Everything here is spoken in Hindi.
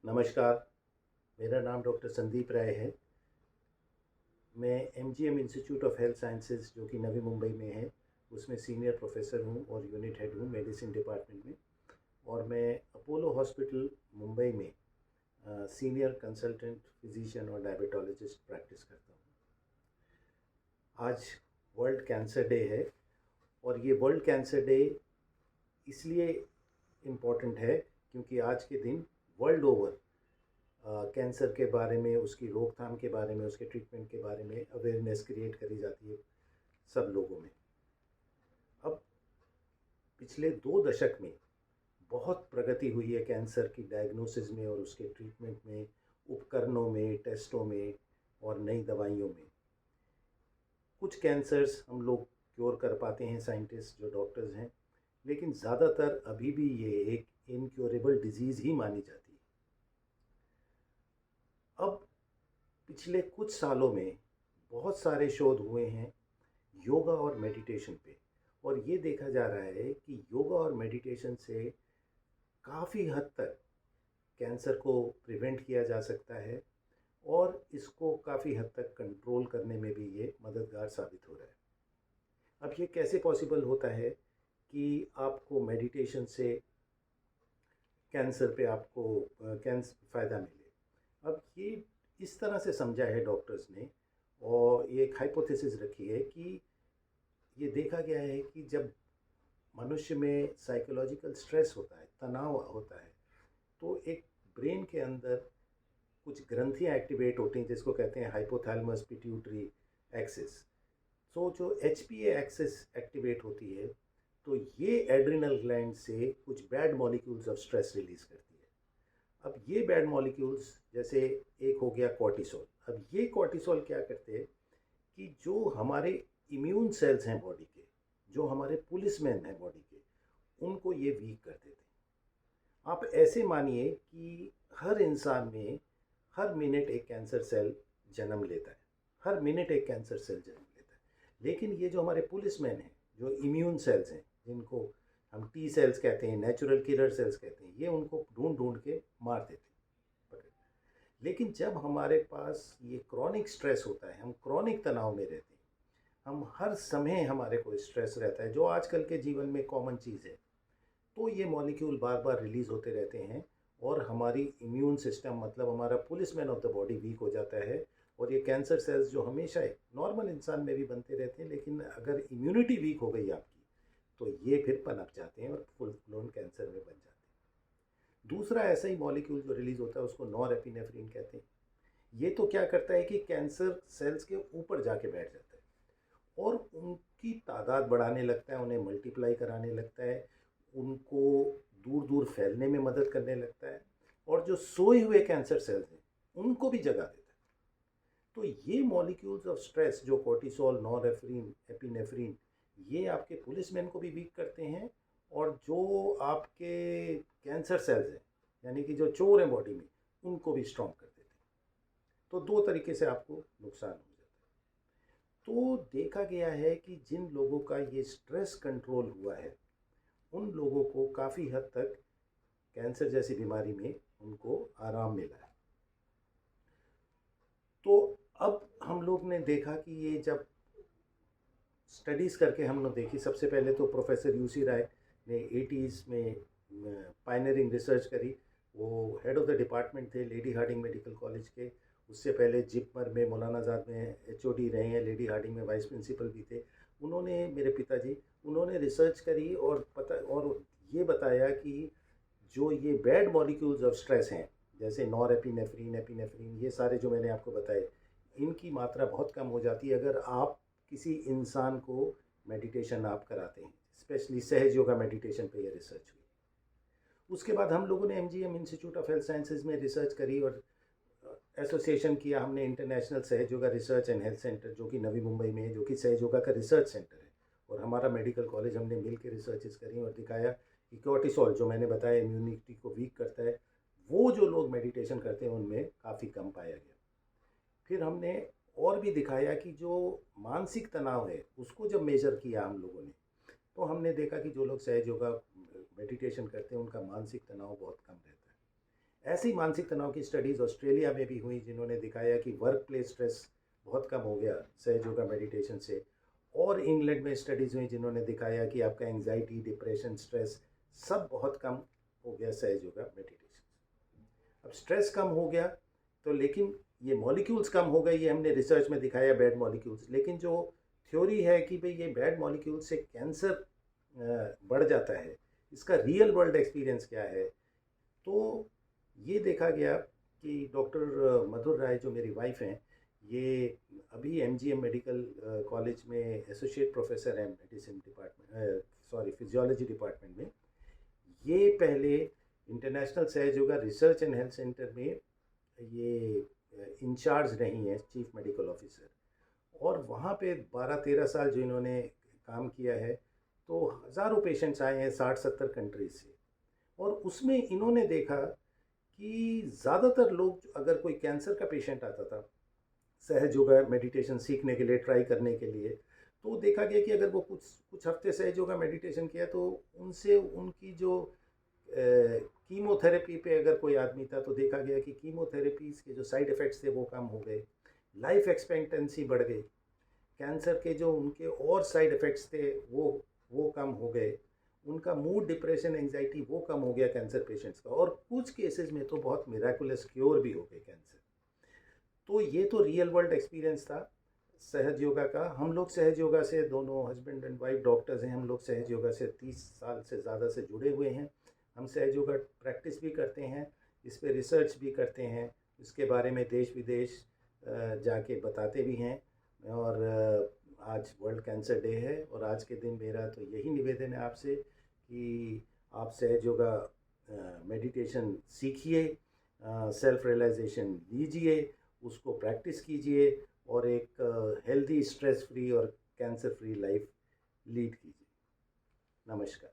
नमस्कार, मेरा नाम डॉक्टर संदीप राय है। मैं MGM institute of health sciences जो कि नवी मुंबई में है, उसमें सीनियर प्रोफेसर हूँ और यूनिट हेड हूँ मेडिसिन डिपार्टमेंट में। और मैं अपोलो हॉस्पिटल मुंबई में सीनियर कंसल्टेंट फिजिशियन और डायबिटोलॉजिस्ट प्रैक्टिस करता हूँ। आज वर्ल्ड कैंसर डे है और ये वर्ल्ड कैंसर डे इसलिए इम्पॉर्टेंट है क्योंकि आज के दिन वर्ल्ड ओवर कैंसर के बारे में, उसकी रोकथाम के बारे में, उसके ट्रीटमेंट के बारे में अवेयरनेस क्रिएट करी जाती है सब लोगों में। अब पिछले 2 दशक में बहुत प्रगति हुई है कैंसर की डायग्नोसिस में और उसके ट्रीटमेंट में, उपकरणों में, टेस्टों में और नई दवाइयों में। कुछ कैंसर्स हम लोग क्योर कर पाते हैं, साइंटिस्ट जो डॉक्टर्स हैं, लेकिन ज़्यादातर अभी भी ये एक इनक्योरेबल डिजीज़ ही मानी जाती है। अब पिछले कुछ सालों में बहुत सारे शोध हुए हैं योगा और मेडिटेशन पे, और ये देखा जा रहा है कि योगा और मेडिटेशन से काफ़ी हद तक कैंसर को प्रिवेंट किया जा सकता है और इसको काफ़ी हद तक कंट्रोल करने में भी ये मददगार साबित हो रहा है। अब ये कैसे पॉसिबल होता है कि आपको मेडिटेशन से कैंसर पे आपको कैंसर फ़ायदा मिले? अब ये इस तरह से समझा है डॉक्टर्स ने, और ये एक हाइपोथेसिस रखी है कि ये देखा गया है कि जब मनुष्य में साइकोलॉजिकल स्ट्रेस होता है, तनाव होता है, तो एक ब्रेन के अंदर कुछ ग्रंथियाँ एक्टिवेट होती हैं जिसको कहते हैं हाइपोथैलेमस पिट्यूटरी एक्सिस। तो जो HPA एक्सिस एक्टिवेट होती है, तो ये एड्रिनल ग्लैंड से कुछ bad molecules of stress release करती है। अब ये बैड मॉलिक्यूल्स, जैसे एक हो गया कॉर्टिसोल। अब ये कॉर्टिसोल क्या करते हैं कि जो हमारे इम्यून सेल्स हैं बॉडी के, जो हमारे पुलिसमैन हैं बॉडी के, उनको ये वीक कर देते हैं। आप ऐसे मानिए कि हर इंसान में हर मिनट एक कैंसर सेल जन्म लेता है, हर मिनट एक कैंसर सेल जन्म लेता है। लेकिन ये जो हमारे पुलिसमैन हैं, जो इम्यून सेल्स हैं, जिनको हम टी सेल्स कहते हैं, नेचुरल किलर सेल्स कहते हैं, ये उनको ढूंढ ढूंढ के मार देते हैं, पकड़। लेकिन जब हमारे पास ये क्रॉनिक स्ट्रेस होता है, हम क्रॉनिक तनाव में रहते हैं, हम हर समय हमारे को स्ट्रेस रहता है, जो आजकल के जीवन में कॉमन चीज़ है, तो ये मॉलिक्यूल बार बार रिलीज़ होते रहते हैं और हमारी इम्यून सिस्टम, मतलब हमारा policeman of the body, weak हो जाता है। और ये कैंसर सेल्स जो हमेशा एक नॉर्मल इंसान में भी बनते रहते हैं, लेकिन अगर इम्यूनिटी वीक हो गई आपकी, तो ये फिर पनप जाते हैं और फुल ब्लोन कैंसर में बन जाते हैं। दूसरा ऐसा ही मॉलिक्यूल जो रिलीज़ होता है उसको नॉरएपिनेफ्रिन कहते हैं। ये तो क्या करता है कि कैंसर सेल्स के ऊपर जाके बैठ जाता है और उनकी तादाद बढ़ाने लगता है, उन्हें मल्टीप्लाई कराने लगता है, उनको दूर दूर फैलने में मदद करने लगता है, और जो सोए हुए कैंसर सेल्स हैं उनको भी जगा देता है। तो ये मॉलिक्यूल्स ऑफ स्ट्रेस, जो कोर्टिसोल, नॉरएफ्रिन, एपिनेफ्रिन, ये आपके पुलिसमैन को भी वीक करते हैं, और जो आपके कैंसर सेल्स हैं, यानी कि जो चोर हैं बॉडी में, उनको भी स्ट्रॉन्ग कर देते हैं। तो दो तरीके से आपको नुकसान हो जाता है। तो देखा गया है कि जिन लोगों का ये स्ट्रेस कंट्रोल हुआ है, उन लोगों को काफ़ी हद तक कैंसर जैसी बीमारी में उनको आराम मिला है। तो अब हम लोग ने देखा कि ये जब स्टडीज़ करके हम लोग देखी, सबसे पहले तो प्रोफेसर यूसी राय ने 80s में पायनियरिंग रिसर्च करी। वो हेड ऑफ़ द डिपार्टमेंट थे लेडी हार्डिंग मेडिकल कॉलेज के। उससे पहले जिपमर में, मौलाना आज़ाद में HOD रहे हैं, लेडी हार्डिंग में वाइस प्रिंसिपल भी थे। उन्होंने, मेरे पिताजी, उन्होंने रिसर्च करी और ये बताया कि जो ये बैड मॉलिक्यूल्स ऑफ स्ट्रेस हैं, जैसे नॉरएपिनेफ्रिन, एपिनेफ्रिन, ये सारे जो मैंने आपको बताए, इनकी मात्रा बहुत कम हो जाती है अगर आप किसी इंसान को मेडिटेशन आप कराते हैं। स्पेशली सहज योगा मेडिटेशन पे ये रिसर्च हुई। उसके बाद हम लोगों ने MGM institute of health sciences में रिसर्च करी और एसोसिएशन किया हमने इंटरनेशनल सहज yoga research and health centre, जो कि नवी मुंबई में है, जो कि सहज योगा का रिसर्च सेंटर है। और हमारा मेडिकल कॉलेज, हमने मिल के रिसर्चेस करी और दिखाया कि कॉर्टिसोल, जो मैंने बताया इम्यूनिटी को वीक करता है, वो जो लोग मेडिटेशन करते हैं उनमें काफ़ी कम पाया गया। फिर हमने और भी दिखाया कि जो मानसिक तनाव है उसको जब मेज़र किया हम लोगों ने, तो हमने देखा कि जो लोग सहज योगा मेडिटेशन करते हैं उनका मानसिक तनाव बहुत कम रहता ऐसी मानसिक तनाव की स्टडीज़ ऑस्ट्रेलिया में भी हुई जिन्होंने दिखाया कि वर्क प्लेस स्ट्रेस बहुत कम हो गया सहज योगा मेडिटेशन से। और इंग्लैंड में स्टडीज़ हुई जिन्होंने दिखाया कि आपका एंजाइटी, डिप्रेशन, स्ट्रेस सब बहुत कम हो गया सहज योगा मेडिटेशन। अब स्ट्रेस कम हो गया तो लेकिन ये मॉलिक्यूल्स कम हो गए, ये हमने रिसर्च में दिखाया बैड मॉलिक्यूल्स, लेकिन जो थ्योरी है कि भाई ये बैड मॉलिक्यूल से कैंसर बढ़ जाता है, इसका रियल वर्ल्ड एक्सपीरियंस क्या है। तो ये देखा गया कि डॉक्टर मधुर राय जो मेरी वाइफ हैं, ये अभी एमजीएम मेडिकल कॉलेज में एसोसिएट प्रोफेसर हैं medicine department, sorry physiology department में। ये पहले इंटरनेशनल सहज yoga research and health centre में ये इंचार्ज रही हैं, चीफ मेडिकल ऑफिसर। और वहाँ पे 12-13 साल जो इन्होंने काम किया है, तो हज़ारों पेशेंट्स आए हैं 60-70 कंट्रीज से। और उसमें इन्होंने देखा कि ज़्यादातर लोग, अगर कोई कैंसर का पेशेंट आता था सहज योगा मेडिटेशन सीखने के लिए, ट्राई करने के लिए, तो देखा गया कि अगर वो कुछ कुछ हफ्ते सहज योगा मेडिटेशन किया तो उनसे उनकी जो कीमोथेरेपी पे अगर कोई आदमी था तो देखा गया कि कीमोथेरेपीज़ के जो साइड इफ़ेक्ट्स थे वो कम हो गए, लाइफ एक्सपेक्टेंसी बढ़ गई, कैंसर के जो उनके और साइड इफ़ेक्ट्स थे वो कम हो गए, उनका मूड, डिप्रेशन, एंजाइटी वो कम हो गया कैंसर पेशेंट्स का, और कुछ केसेस में तो बहुत मिराकुलस क्योर भी हो गए कैंसर। तो ये तो रियल वर्ल्ड एक्सपीरियंस था सहज योगा का। हम लोग सहज योगा से, दोनों हस्बैंड एंड वाइफ डॉक्टर्स हैं, हम लोग सहज योगा से 30 साल से ज़्यादा से जुड़े हुए हैं। हम सहज योगा प्रैक्टिस भी करते हैं, इस पे रिसर्च भी करते हैं, इसके बारे में देश विदेश जाके बताते भी हैं। और आज वर्ल्ड कैंसर डे है, और आज के दिन मेरा तो यही निवेदन है आपसे कि आप सहज योगा मेडिटेशन सीखिए, सेल्फ रियलाइजेशन लीजिए, उसको प्रैक्टिस कीजिए, और एक हेल्दी, स्ट्रेस फ्री और कैंसर फ्री लाइफ लीड कीजिए। नमस्कार।